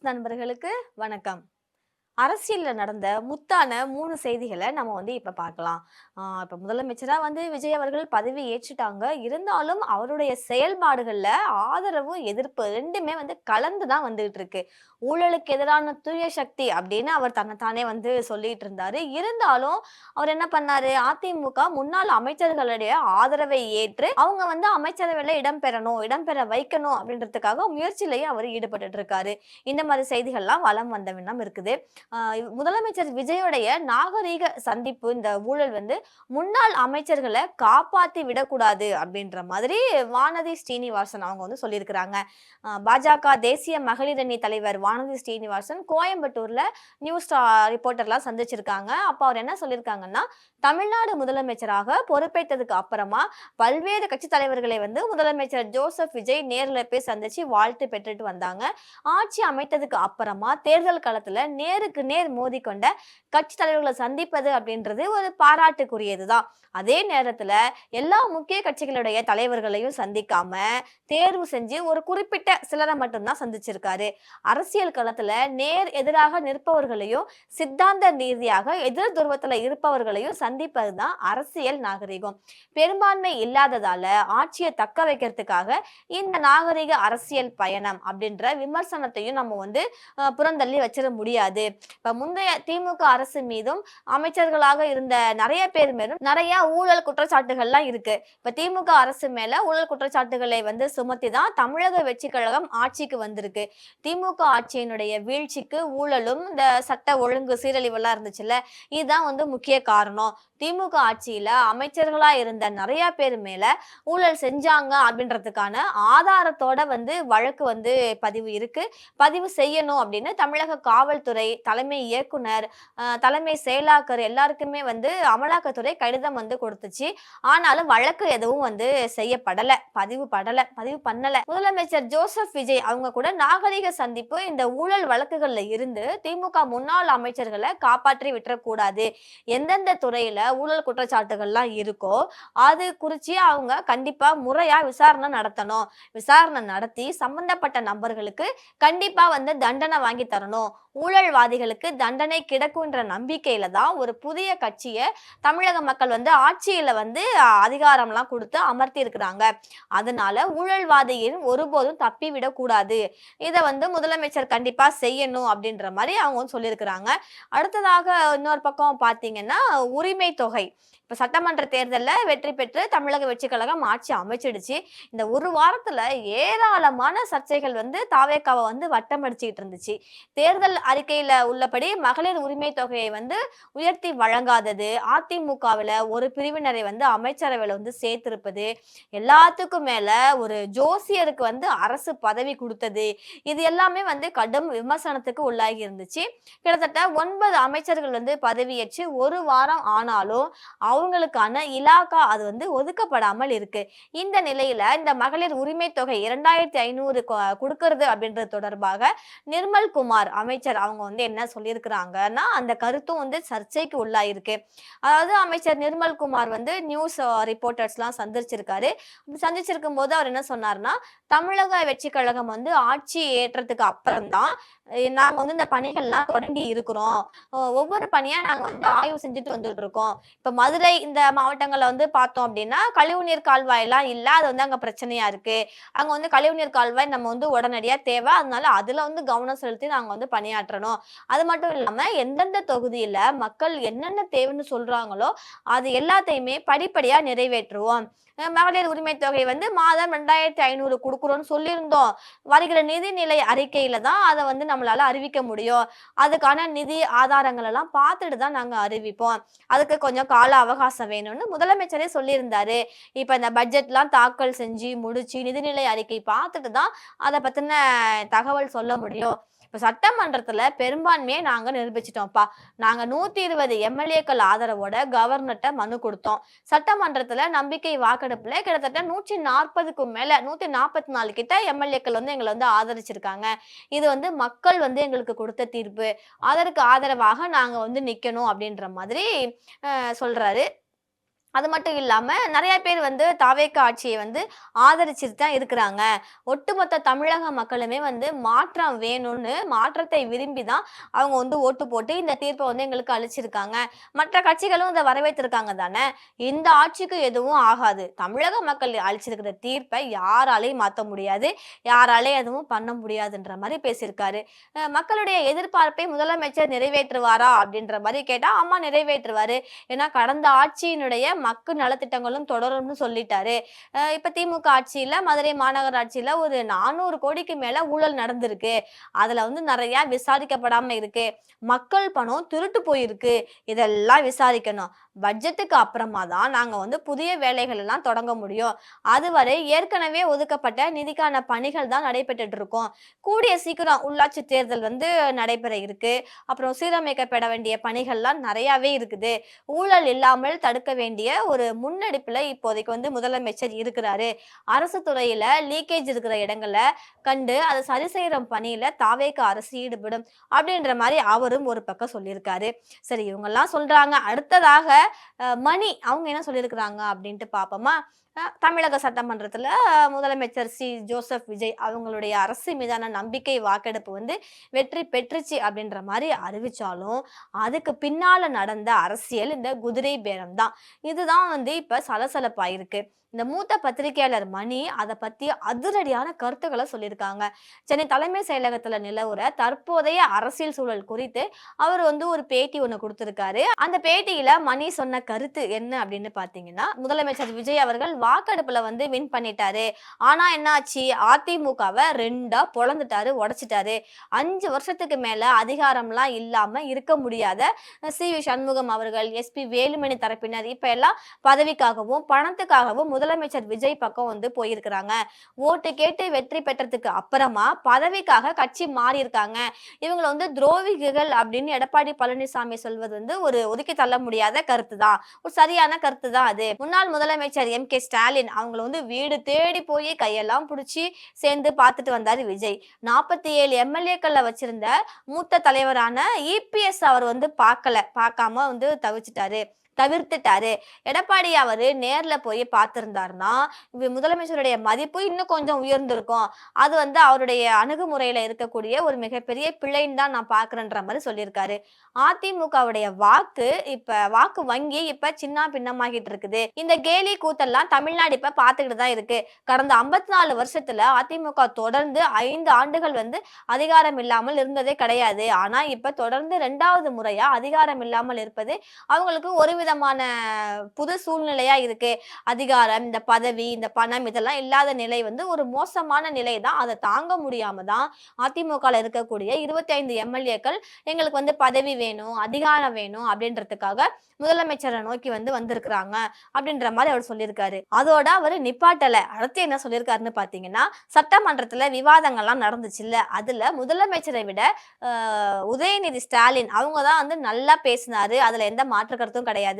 நண்பர்களுக்கு வணக்கம். அரசியல்ல நடந்த முத்தான 3 செய்திகள நம்ம இப்ப பார்க்கலாம். இப்ப முதலமைச்சரா விஜய் அவர்கள் பதவி ஏற்றுட்டாங்க. இருந்தாலும் அவருடைய செயல்பாடுகள்ல ஆதரவு, எதிர்ப்பு 2மே கலந்து தான் வந்துட்டு இருக்கு. ஊழலுக்கு எதிரான தூய சக்தி அப்படின்னு அவர் தன்னைத்தானே சொல்லிட்டு இருந்தாரு. இருந்தாலும் அவர் என்ன பண்ணாரு? அதிமுக முன்னாள் அமைச்சர்களுடைய ஆதரவை ஏற்று அவங்க அமைச்சரவையில இடம்பெறணும், இடம்பெற வைக்கணும் அப்படின்றதுக்காக முயற்சியிலேயே அவர் ஈடுபட்டுட்டு இருக்காரு. இந்த மாதிரி செய்திகள்லாம் வலம் வந்த வண்ணம் இருக்குது. முதலமைச்சர் விஜயோடைய நாகரீக சந்திப்பு இந்த ஊழல் முன்னாள் அமைச்சர்களை காப்பாத்தி விடக்கூடாது அப்படின்ற மாதிரி வானதி ஸ்ரீனிவாசன் அவங்க சொல்லியிருக்கிறாங்க. பாஜக தேசிய மகளிர் அணி தலைவர் வானதி ஸ்ரீனிவாசன் கோயம்புத்தூர்ல நியூஸ் ரிப்போர்ட்டர்லாம் சந்திச்சிருக்காங்க. அப்ப அவர் என்ன சொல்லியிருக்காங்கன்னா, தமிழ்நாடு முதலமைச்சராக பொறுப்பேற்றதுக்கு அப்புறமா பல்வேறு கட்சி தலைவர்களை முதலமைச்சர் ஜோசப் விஜய் நேர்ல போய் சந்திச்சு வாழ்த்து பெற்றுட்டு வந்தாங்க. ஆட்சி அமைத்ததுக்கு அப்புறமா தேர்தல் களத்துல நேருக்கு நேர் மோதி கொண்ட கட்சி தலைவர்களை சந்திப்பது அப்படின்றது ஒரு பாராட்டுக்குரியதுதான். அதே நேரத்துல எல்லா முக்கிய கட்சிகளுடைய தலைவர்களையும் சந்திக்காம தேர்வு செஞ்சு ஒரு குறிப்பிட்ட சிலரை மட்டும்தான் சந்திச்சிருக்காரு. அரசியல் களத்துல நேர் எதிராக நிற்பவர்களையும் சித்தாந்த ரீதியாக எதிர் துருவத்துல இருப்பவர்களையும் சந்திப்பதுதான் அரசியல் நாகரிகம். பெரும்பான்மை இல்லாததால ஆட்சியை தக்க வைக்கிறதுக்காக இந்த நாகரிக அரசியல் பயணம் அப்படின்ற விமர்சனத்தையும் நம்ம புறந்தள்ளி வச்சிட முடியாது. இப்ப முந்தைய திமுக அரசு மீதும் அமைச்சர்களாக இருந்த நிறைய பேர் மேலும் நிறைய ஊழல் குற்றச்சாட்டுகள்லாம் இருக்கு. இப்ப திமுக அரசு மேல ஊழல் குற்றச்சாட்டுகளை சுமத்தி தான் தமிழக வெற்றி கழகம் ஆட்சிக்கு வந்திருக்கு. திமுக ஆட்சியினுடைய வீழ்ச்சிக்கு ஊழலும் இந்த சட்ட ஒழுங்கு சீரழிவெல்லாம் இருந்துச்சுல்ல, இதுதான் முக்கிய காரணம். திமுக ஆட்சியில அமைச்சர்களா இருந்த நிறைய பேர் மேல ஊழல் செஞ்சாங்க அப்படின்றதுக்கான ஆதாரத்தோட வழக்கு பதிவு இருக்கு. பதிவு செய்யணும் அப்படின்னு தமிழக காவல்துறை தலைமை இயக்குனர், தலைமை செயலாளர் எல்லாருக்குமே அமலாக்கத்துறை கடிதம் கொடுத்துச்சு. ஆனாலும் வழக்கு எதுவும் செய்யப்படல, பதிவு பண்ணல. முதலமைச்சர் ஜோசப் விஜய் அவங்க கூட நாகரிக சந்திப்பு இந்த ஊழல் வழக்குகள்ல இருந்து திமுக முன்னாள் அமைச்சர்களை காப்பாற்றி விட்டுறக்கூடாது. எந்தெந்த துறையில ஊழல் குற்றச்சாட்டுகள்லாம் இருக்கோ அது குறிச்சு அவங்க கண்டிப்பா முறையா விசாரணை நடத்தணும். விசாரணை நடத்தி சம்பந்தப்பட்ட நபர்களுக்கு கண்டிப்பா தண்டனை வாங்கி தரணும். ஊழல்வாதிகளுக்கு தண்டனை கிடைக்கும்ன்ற நம்பிக்கையில தான் ஒரு புதிய கட்சியை தமிழக மக்கள் ஆட்சியில அதிகாரம்லாம் கொடுத்து அமர்த்தி இருக்கிறாங்க. அதனால ஊழல்வாதியின் ஒருபோதும் தப்பி விடக்கூடாது. இதை முதலமைச்சர் கண்டிப்பா செய்யணும் அப்படின்ற மாதிரி அவங்க சொல்லியிருக்கிறாங்க. அடுத்ததாக இன்னொரு பக்கம் பாத்தீங்கன்னா உரிமை தொகை. இப்ப சட்டமன்ற தேர்தலில் வெற்றி பெற்று தமிழக வெற்றி கழகம் ஆட்சி அமைச்சிடுச்சு. இந்த ஒரு வாரத்துல ஏராளமான சர்ச்சைகள் தாவேக்காவை வட்டம் அடிச்சுக்கிட்டு இருந்துச்சு. தேர்தல் அறிக்கையில உள்ளபடி மகளிர் உரிமை தொகையை உயர்த்தி வழங்காதது, அதிமுகவில் ஒரு பிரிவினரை அமைச்சரவையில சேர்த்திருப்பது, எல்லாத்துக்கும் மேல ஒரு ஜோசியருக்கு அரசு பதவி கொடுத்தது, இது எல்லாமே கடும் விமர்சனத்துக்கு உள்ளாகி இருந்துச்சு. கிட்டத்தட்ட 9 அமைச்சர்கள் பதவியேற்று ஒரு வாரம் ஆனாலும் அவங்களுக்கான இலாக்கா அது ஒதுக்கப்படாமல் இருக்கு. இந்த நிலையில இந்த மகளிர் உரிமை தொகை 2500 கொடுக்கறது அப்படின்றது தொடர்பாக நிர்மல் குமார் அமைச்சர் அவங்க என்ன சொல்லியிருக்கிறாங்கன்னா, அந்த கருத்தும் சர்ச்சைக்கு உள்ளாயிருக்கு. அதாவது அமைச்சர் நிர்மல் குமார் நியூஸ் ரிப்போர்ட்டர்ஸ் எல்லாம் சந்திச்சிருக்காரு. சந்திச்சிருக்கும் போது அவர் என்ன சொன்னார்னா, தமிழக வெற்றி கழகம் ஆட்சி ஏற்றத்துக்கு அப்புறம் தான் நாங்க இந்த பணிகள்லாம் தொடங்கி இருக்கிறோம். ஒவ்வொரு பணியா நாங்க ஆய்வு செஞ்சுட்டு வந்துட்டு இருக்கோம். இப்ப மதுரை இந்த மாவட்டங்கள்ல பார்த்தோம் அப்படின்னா கழிவுநீர் கால்வாய் எல்லாம் இல்ல, அது அங்க பிரச்சனையா இருக்கு. அங்க கழிவுநீர் கால்வாய் நம்ம உடனடியா தேவை. அதனால அதுல கவனம் செலுத்தி நாங்க பணியாற்றணும். அது மட்டும் இல்லாம எந்தெந்த தொகுதியில மக்கள் என்னென்ன தேவைன்னு சொல்றாங்களோ அது எல்லாத்தையுமே படிப்படியா நிறைவேற்றுவோம். மகளிர் உரிமை தொகை மாதம் 2500 கொடுக்குறோம்னு சொல்லியிருந்தோம். வருகிற நிதிநிலை அறிக்கையில தான் அதை நம்மளால அறிவிக்க முடியும். அதுக்கான நிதி ஆதாரங்கள் எல்லாம் பார்த்துட்டு தான் நாங்க அறிவிப்போம். அதுக்கு கொஞ்சம் கால அவகாசம் வேணும்னு முதலமைச்சரே சொல்லியிருந்தாரு. இப்ப இந்த பட்ஜெட்லாம் தாக்கல் செஞ்சு முடிச்சு நிதிநிலை அறிக்கை பார்த்துட்டு தான் அதை பத்தின தகவல் சொல்ல முடியும். இப்ப சட்டமன்றத்துல பெரும்பான்மையை நாங்க நிரூபிச்சிட்டோம்ப்பா. நாங்க 120 எம்எல்ஏக்கள் ஆதரவோட கவர்னர்ட்ட மனு கொடுத்தோம். சட்டமன்றத்துல நம்பிக்கை வாக்கெடுப்புல கிட்டத்தட்ட 140க்கும் மேல 144 கிட்ட எம்எல்ஏக்கள் எங்களை ஆதரிச்சிருக்காங்க. இது மக்கள் எங்களுக்கு கொடுத்த தீர்ப்பு. அதற்கு ஆதரவாக நாங்க நிக்கணும் அப்படின்ற மாதிரி சொல்றாரு. அது மட்டும் இல்லாம நெறைய பேர் வந்து தாவேக்கா ஆட்சிய வந்து ஆதரிச்சுட்டு தான் இருக்கிறாங்க. ஒட்டுமொத்த தமிழக மக்களுமே வந்து மாற்றம் வேணும்னு மாற்றத்தை விரும்பி தான் அவங்க வந்து ஓட்டு போட்டு இந்த தீர்ப்ப வந்து எங்களுக்கு அளிச்சிருக்காங்க. மற்ற கட்சிகளும் இத வரவேற்றிருக்காங்க தானே! இந்த ஆட்சிக்கு எதுவும் ஆகாது. தமிழக மக்கள் அளிச்சிருக்கிற தீர்ப்ப யாராலயும் மாத்த முடியாது. யாராலயும் எதுவும் பண்ண முடியாதுன்ற மாரி பேசியிருக்காரு. மக்களுடைய எதிர்பார்ப்பை முதலமைச்சர் நிறைவேற்றுவாரா? அப்படின்ற மாரி கேட்டா, ஆமா நிறைவேற்றுவாரு. ஏன்னா கடந்த ஆட்சியினுடைய மக்கள் நலத்திட்டங்களும் தொடரும்னு சொல்லிட்டாரு. இப்ப திமுக ஆட்சியில மதுரை மாநகராட்சியில ஒரு 400 கோடிக்கு மேல ஊழல் நடந்திருக்கு. அதுல வந்து நெறைய விசாரிக்கப்படாம இருக்கு. மக்கள் பணம் திருட்டு போயிருக்கு. இதெல்லாம் விசாரிக்கணும். பட்ஜெட்டுக்கு அப்புறமா தான் நாங்க வந்து புதிய வேலைகள் எல்லாம் தொடங்க முடியும். அதுவரை ஏற்கனவே ஒதுக்கப்பட்ட நிதிக்கான பணிகள் தான் நடைபெற்றுட்டு இருக்கும். கூடிய சீக்கிரம் உள்ளாட்சி தேர்தல் வந்து நடைபெற இருக்கு. அப்புறம் சீரமைக்கப்பட வேண்டிய பணிகள்லாம் நெறையாவே இருக்குது. ஊழல் இல்லாமல் தடுக்க வேண்டிய ஒரு முன்னெடுப்புல இப்போதைக்கு வந்து முதலமைச்சர் இருக்கிறாரு. அரசு துறையில லீக்கேஜ் இருக்கிற இடங்கள கண்டு அத சரி செய்ற பணியில தாவேகா அரசு ஈடுபடும். அப்படின்ற மாரி அவரும் ஒரு பக்கம் சொல்லியிருக்காரு. சரி இவங்கலாம் சொல்றாங்க. அடுத்ததாக மணி அவங்க என்ன சொல்லியிருக்கிறாங்க அப்படின்ட்டு பார்ப்போமா? தமிழக சட்டமன்றத்துல முதலமைச்சர் ஜோசப் விஜய் அவங்களுடைய அரசு மீதான நம்பிக்கை வாக்கெடுப்பு வந்து வெற்றி பெற்றுச்சு அப்படின்ற மாரி அறிவிச்சாலும், அதுக்கு பின்னால நடந்த அரசியல் இந்த குதிரை பேரம் தான். இதுதான் வந்து இப்ப சலசலப்பாயிருக்கு. இந்த மூத்த பத்திரிகையாளர் மணி அத பத்தி அதிரடியான கருத்துக்கள சொல்லியிருக்காங்க. சென்னை தலைமை செயலகத்துல நிலவுற தற்போதைய அரசியல் சூழல் குறித்து அவர் வந்து ஒரு பேட்டி ஒண்ணு குடுத்திருக்காரு. அந்த பேட்டியில மணி சொன்ன கருத்து என்ன அப்படின்னு பார்த்தீங்கன்னா, முதலமைச்சர் விஜய் அவர்கள் வாக்கெடுப்புல வந்து வின் பண்ணிட்டாரு. ஆனா என்ன ஆச்சு? அதிமுகவ 2ஆ பொளந்துட்டாரு, உடைச்சுட்டாரு. 5 வருஷத்துக்கு மேல அதிகாரம்லாம் இல்லாம இருக்க முடியாத சி.வி. சண்முகம் அவர்கள், எஸ்.பி. வேலுமணி தரப்பினர் இப்ப எல்லாம் பதவிக்காகவும், பணத்துக்காகவும் முதலமைச்சர் விஜய் பக்கம் வந்து போயிருக்கிறாங்க. ஓட்டு கேட்டு வெற்றி பெற்றதுக்கு அப்புறமா பதவிக்காக கட்சி மாறியிருக்காங்க. இவங்கள வந்து துரோகிகள் அப்படின்னு எடப்பாடி பழனிசாமி சொல்வது வந்து ஒரு ஒதுக்கி தள்ள முடியாத கருத்து தான். ஒரு சரியான கருத்து தான் அது. முன்னாள் முதலமைச்சர் எம்.கே. ஸ்டாலின் அவங்கள வந்து வீடு தேடி போய் கையெல்லாம் புடிச்சு சேர்ந்து பார்த்துட்டு வந்தாரு விஜய். 47 எம்.எல்.ஏக்கள்ல வச்சிருந்த மூத்த தலைவரான இ.பி.எஸ் அவர் வந்து பார்க்காம வந்து தவிர்த்துட்டாரு. எடப்பாடி அவரு நேர்ல போய் பார்த்திருந்தாருன்னா, முதலமைச்சருடைய மதிப்பு இன்னும் கொஞ்சம் உயர்ந்திருக்கும். அது வந்து அவருடைய அணுகுமுறையில இருக்கக்கூடிய ஒரு மிகப்பெரிய பிழைன்னு தான் நான் பார்க்கிறேன்ற மாரி சொல்லியிருக்காரு. அதிமுகவுடைய வாக்கு வங்கி இப்ப சின்னா பின்னமாகிட்டு இருக்குது. இந்த கேலி கூத்தெல்லாம் தமிழ்நாடு இப்ப பார்த்துக்கிட்டு தான் இருக்கு. கடந்த 54 வருஷத்துல அதிமுக தொடர்ந்து 5 ஆண்டுகள் வந்து அதிகாரம் இல்லாமல் இருந்ததே கிடையாது. ஆனா இப்ப தொடர்ந்து 2வது முறையா அதிகாரம் இல்லாமல் இருப்பது அவங்களுக்கு ஒரு விதமான புது சூழ்நிலையா இருக்கு. அதிகாரம், இந்த பதவி, இந்த பணம் இதெல்லாம் இல்லாத நிலை வந்து ஒரு மோசமான நிலை தான். அத தாங்க முடியாம தான் அதிமுகல இருக்கக்கூடிய 25 எம்.எல்.ஏக்கள் எங்களுக்கு வந்து பதவி வேணும், அதிகாரம் வேணும் அப்படின்றதுக்காக முதலமைச்சரை நோக்கி வந்து வந்திருக்கிறாங்க அப்படின்ற மாதிரி அவர் சொல்லியிருக்காரு. அதோட அவரு நிப்பாட்டல. அடுத்து என்ன சொல்லியிருக்காருன்னு பாத்தீங்கன்னா, சட்டமன்றத்துல விவாதங்கள்லாம் நடந்துச்சுல்ல, அதுல முதலமைச்சரை விட உதயநிதி ஸ்டாலின் அவங்க தான் வந்து நல்லா பேசினாரு. அதுல எந்த மாற்று கருத்தும் கிடையாது.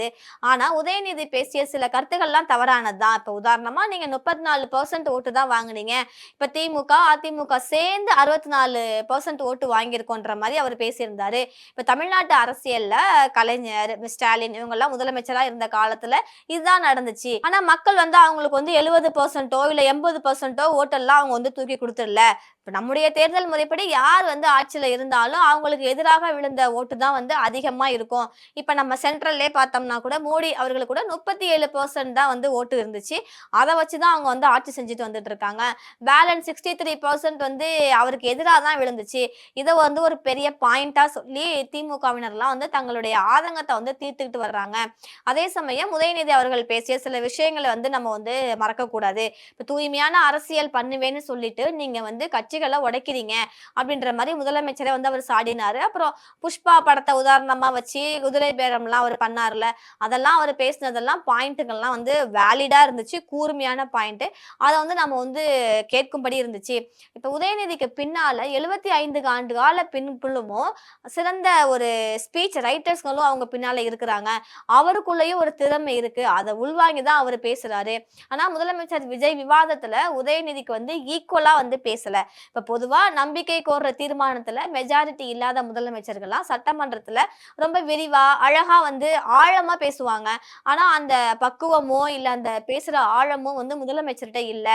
ஆனா உதயநிதி பேசிய சில கருத்துக்கள்லாம் தவறானது தான். இப்ப உதாரணமா நீங்க 34% ஓட்டு தான் வாங்குனீங்க. இப்ப திமுக, அதிமுக சேர்ந்து 64% ஓட்டு வாங்கியிருக்கோன்ற மாரி அவர் பேசியிருந்தாரு. இப்ப தமிழ்நாட்டு அரசியல்ல கலைஞர், ஸ்டாலின் இவங்கெல்லாம் முதலமைச்சரா இருந்த காலத்துல இதுதான் நடந்துச்சு. ஆனா மக்கள் வந்து அவங்களுக்கு வந்து 70% இல்ல 80% ஓட்டெல்லாம் அவங்க வந்து தூக்கி குடுத்துடல. இப்ப நம்முடைய தேர்தல் முறைப்படி யார் வந்து ஆட்சியில இருந்தாலும் அவங்களுக்கு எதிராக விழுந்த ஓட்டு தான் வந்து அதிகமா இருக்கும். இப்ப நம்ம சென்ட்ரல்லே பார்த்தோம்னா கூட மோடி அவர்களுக்கு கூட 37% தான் வந்து ஓட்டு இருந்துச்சு. அத வச்சு தான் அவங்க வந்து ஆட்சி செஞ்சுட்டு வந்துட்டு இருக்காங்க. பேலன்ஸ் 63% வந்து அவருக்கு எதிரா தான் விழுந்துச்சு. இத வந்து ஒரு பெரிய பாயிண்டா சொல்லி திமுகவினர்லாம் வந்து தங்களுடைய ஆதங்கத்த வந்து தீர்த்துக்கிட்டு வர்றாங்க. அதே சமயம் உதயநிதி அவர்கள் பேசிய சில விஷயங்கள வந்து நம்ம வந்து மறக்கக்கூடாது. இப்ப தூய்மையான அரசியல் பண்ணுவேன்னு சொல்லிட்டு நீங்க வந்து கட்சிகள உடைக்கிறீங்க அப்படின்ற மாரி முதலமைச்சரே வந்து அவர் சாடினாரு. அப்புறம் புஷ்பா படத்த உதாரணமா வச்சு குதிரை பேரம்லாம் அவர் பண்ணார்ல. அதெல்லாம் அவர் பேசினதெல்லாம் பாயிண்ட்டுகள்லாம் வந்து வேலிடா இருந்துச்சு. கூர்மையான பாயிண்ட். அத வந்து நம்ம வந்து கேட்கும்படி இருந்துச்சு. இப்ப உதயநிதிக்கு பின்னால 75 ஆண்டு கால பின்புலமும் சிறந்த ஒரு ஸ்பீச் ரைட்டர்ஸ்களும் அவங்க பின்னால இருக்கிறாங்க. அவருக்குள்ளேயும் ஒரு திறமை இருக்கு. அத உள்வாங்கி தான் அவரு பேசுறாரு. ஆனா முதலமைச்சர் விஜய் விவாதத்துல உதயநிதிக்கு வந்து ஈக்குவலா வந்து பேசல. இப்ப பொதுவா நம்பிக்கை கோர்ற தீர்மானத்துல மெஜாரிட்டி இல்லாத முதலமைச்சர்கள்லாம் சட்டமன்றத்துல ரொம்ப விரிவா அழகா வந்து ஆழமா பேசுவாங்க. ஆனா அந்த பக்குவமோ இல்ல அந்த பேசுற ஆழமோ வந்து முதலமைச்சர்கிட்ட இல்ல,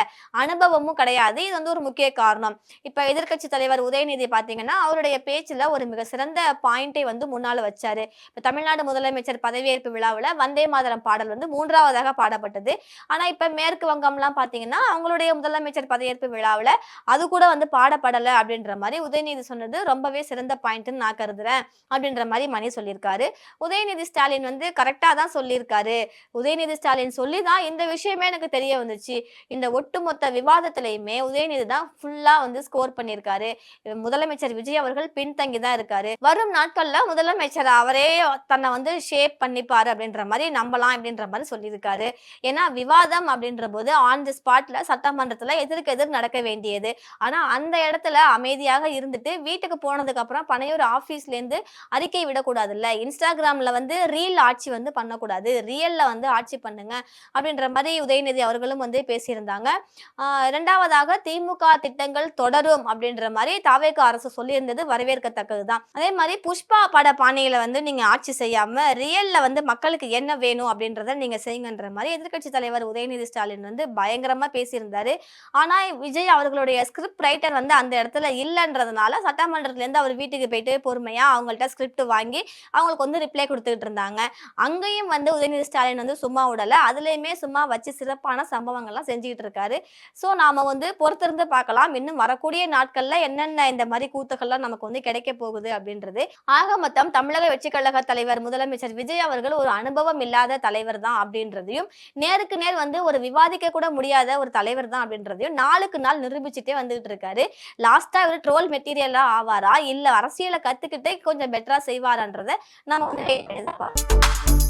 அனுபவமும் கிடையாது. இது வந்து ஒரு முக்கிய காரணம். இப்ப எதிர்க்கட்சி தலைவர் உதயநிதி பாத்தீங்கன்னா அவருடைய பேச்சுல ஒரு மிக சிறந்த பாயிண்டை வந்து முன்னால வச்சாரு. இப்ப தமிழ்நாடு முதலமைச்சர் பதவியேற்பு விழாவுல வந்தே மாதரம் பாடல் வந்து 3வதாக பாடப்பட்டது. ஆனா இப்ப மேற்கு வங்கம்லாம் பாத்தீங்கன்னா அவங்களுடைய முதலமைச்சர் பதவியேற்பு விழாவுல அது கூட வந்து பாடப்படல அப்படின்ற மாதிரி உதயநிதி சொன்னது ரொம்பவே சிறந்த பாயிண்ட்னு நான் கருதுறேன் அப்படின்ற மாதிரி மணி சொல்லியிருக்காரு. உதயநிதி ஸ்டாலின் வந்து கரெக்டா தான் சொல்லியிருக்காரு. உதயநிதி ஸ்டாலின் சொல்லி தான் இந்த விஷயமே எனக்கு தெரிய வந்துச்சு. இந்த ஒட்டுமொத்த விவாதத்திலயுமே உதயநிதி தான் ஃபுல்லா வந்து ஸ்கோர் பண்ணியிருக்காரு. முதலமைச்சர் விஜய் அவர்கள் பின்தங்கி தான் இருக்காரு. வரும் நாட்கள்ல முதலமைச்சர் அவரே தன்னை வந்து ஷேப் பண்ணிப்பாரு அப்படின்ற மாதிரி நம்பலாம் அப்படின்ற மாதிரி சொல்லியிருக்காரு. ஏன்னா விவாதம் அப்படின்ற போது ஆன் தி ஸ்பாட்ல சட்டமன்றத்துல எதிர்க்கு எதிர் நடக்க வேண்டியது. ஆனா அந்த இடத்துல அமைதியாக இருந்துட்டு வீட்டுக்கு போனதுக்கு அப்புறம் பனையூர் ஆபீஸ்ல இருந்து அறிக்கை விடக்கூடாதுல்ல. இன்ஸ்டாகிராம்ல வந்து ரீல் ஆட்சி வந்து பண்ணக்கூடாது. ரியல்ல வந்து ஆட்சி பண்ணுங்க அப்படின்ற மாதிரி உதயநிதி அவர்களும் வந்து பேசியிருந்தாங்க. 2வதாக திமுக திட்டங்கள் தொடரும் அப்படின்ற மாதிரி தாவேக அரசு சொல்லியிருந்தது வரவேற்கத்தக்கது தான். அதே மாதிரி புஷ்பா பட பாணியில வந்து நீங்க ஆட்சி செய்யாம ரியல்ல வந்து மக்களுக்கு என்ன வேணும் அப்படின்றத நீங்க செய்யுங்கன்ற மாதிரி எதிர்க்கட்சி தலைவர் உதயநிதி ஸ்டாலின் வந்து பயங்கரமா பேசியிருந்தாரு. ஆனா விஜய் அவர்களுடைய ஸ்கிரிப்ட் ரைட்டர் வந்து அந்த இடத்துல இல்லைன்றதுனால சட்டமன்றத்துல இருந்து அவர் வீட்டுக்கு போயிட்டு பொறுமையா அவங்கள்ட்ட ஸ்கிரிப்ட் வாங்கி அவங்களுக்கு வந்து ரிப்ளை கொடுத்துக்கிட்டு இருந்தாங்க. அங்கேயும் வந்து உதயநிதி ஸ்டாலின் வந்து சும்மா விடல. அதுலயுமே சும்மா வச்சு சிறப்பான சம்பவங்கள்லாம் செஞ்சுக்கிட்டு இருக்காரு. சோ நாம வந்து பொறுத்திருந்து பார்க்கலாம். இன்னும் வரக்கூடிய நாட்கள்ல என்னென்ன இந்த மாதிரி கூத்துக்கள்லாம் நமக்கு வந்து கிடைக்க போகுது அப்படின்றது. ஆக மொத்தம் தமிழக வெற்றிக் கழக தலைவர் முதலமைச்சர் விஜய் அவர்கள் ஒரு அனுபவம் இல்லாத தலைவர் தான் அப்படின்றதையும், நேருக்கு நேர் வந்து ஒரு விவாதிக்க கூட முடியாத ஒரு தலைவர் தான் அப்படின்றதையும் நாளுக்கு நாள் நிரூபிச்சுட்டே வந்துகிட்டு இருக்காரு. லாஸ்டா ஒரு ட்ரோல் மெட்டீரியலா ஆவாரா இல்ல அரசியலை கத்துக்கிட்டு கொஞ்சம் பெட்டரா செய்வாரான்றத நம்ம வந்து